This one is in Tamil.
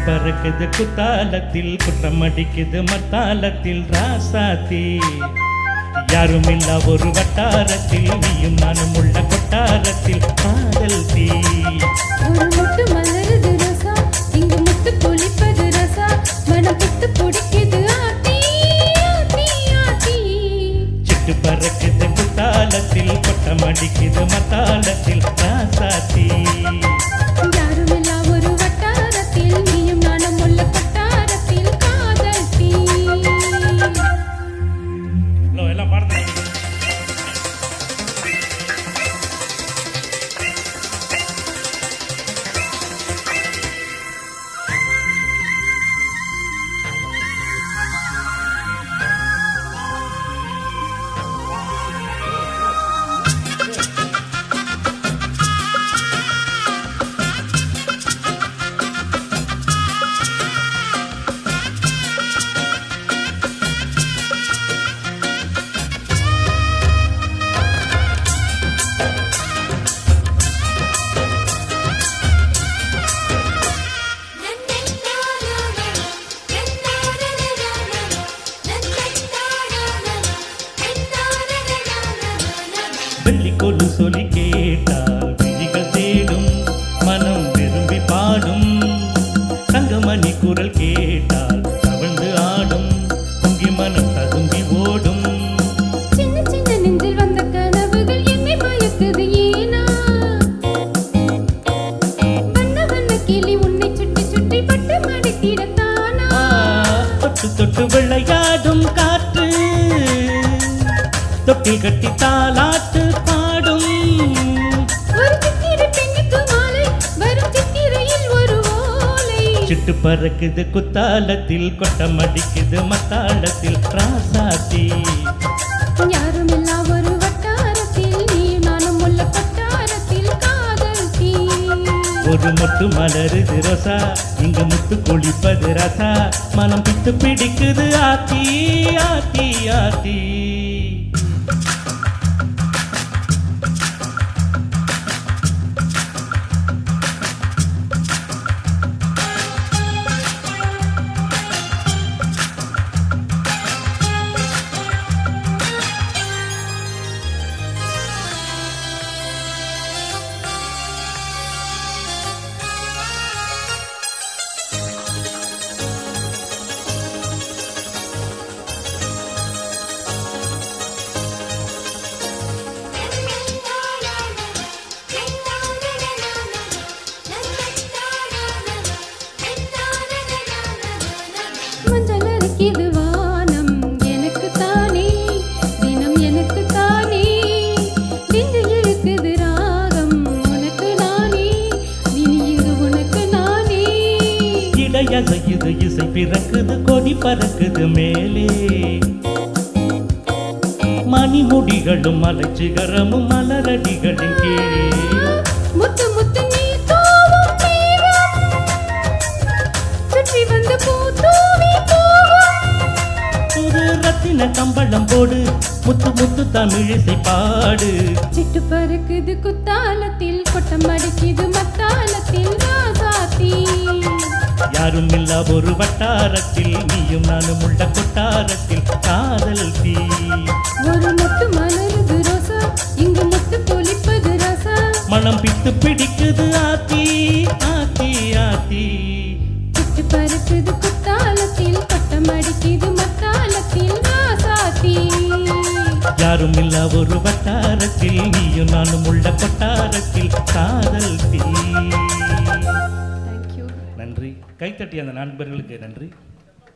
பறக்குது குத்தாலத்தில் குற்றம் அடிக்குது மத்தாலத்தில் ராசாத்தி யாரும் இல்லா ஒரு வட்டாரத்தில் நீயும் நானும் உள்ள கொட்டாரத்தில் காதல் தீ ஒரு முட்டு மலருது ரசா இங்கு முட்டு பொலிப்பது ரசா மனம் புட்டு பொடிக்குது ஆத்தி ஆத்தி ஆத்தி சிட்டு பறக்குது குத்தாலத்தில் குற்றம் அடிக்குது மத்தாலத்தில் ராசாத்தி யாருமில்லா ஒரு வட்டாரத்தில் நீயும் நானும் உள்ள கொட்டாரத்தில் காதல் தீ எல்லாம் பாடுங்க வெள்ளிக்கொடு சொல்லி கேட்டால் விழிகள் தேடும் மனம் விரும்பி பாடும் தங்கமணி குரல் கேட்டால் தவழ்ந்து ஆடும் பொங்கி மனம் ததும்பி ஓடும் சின்ன சின்ன நெஞ்சில் வந்த கனவுகள் என்னை மயக்குது ஏனா வண்ண வண்ண கிளி உன்னை சுட்டி சுட்டி பட்டு மடித்திடத்தானா தொட்டு தொட்டு விளையாடும் காற்று தொட்டில் கட்டி தாலாட்டு பாடும் ஒரு சித்திரை பெண்ணுக்கு மாலை வரும் சித்திரையில் ஒரு ஓலை சிட்டு பறக்குது குத்தாலத்தில் கொட்டம் அடிக்குது மத்தாளத்தில் ராசாத்தி யாருமில்லா ஒரு வட்டாரத்தில் நீ நானும் உள்ள கொட்டாரத்தில் காதல் தீ ஒரு முட்டு மலருது ரோசா இங்க முத்து குளிப்பது ரசா மனம் பித்து பிடிக்குது ஆத்தி ஆத்தி ஆத்தி மஞ்சள் அரைக்குது வானம் எனக்கு தானே தினம் எனக்கு தானே நெஞ்சு இழுக்குது ராகம் உனக்கு நானே இனி இது உனக்கு நானே இடையசையுது இசை பிறக்குது கொடி பறக்குது மேலே மணிமுடிகளும் மலைச்சிகரமும் மலரடிகளின் கீழே முத்து முத்து நீ தூவும் மேகம் சுற்றி வந்து பூ தூவி போகும் ஒரு ரத்தின கம்பளம் போடு முத்து முத்து தமிழிசை பாடு சிட்டு பறக்குது குத்தாலத்தில் கொட்டம் அடிக்குது மத்தாலத்தில் ராசாத்தி யாரும் இல்லா ஒரு வட்டாரத்தில் நீயும் நானும் உள்ள கொட்டாரத்தில் காதல் தீ ஒரு முட்டு மலருது ரோசா இங்கு முட்டு பொலிப்பது ரசா மனம் பித்து பிடிக்குது ஆத்தி ஆத்தி ஆத்தி சிட்டு பறக்குது குத்தாலத்தில் கொட்டம் அடிக்குது மத்தாலத்தில் ராசாத்தி யாரும் இல்லா ஒரு வட்டாரத்தில் நீயும் நானும் உள்ள கொட்டாரத்தில் காதல் தீ தேங்க்யூ நன்றி கைத்தட்டி அந்த நண்பர்களுக்கு நன்றி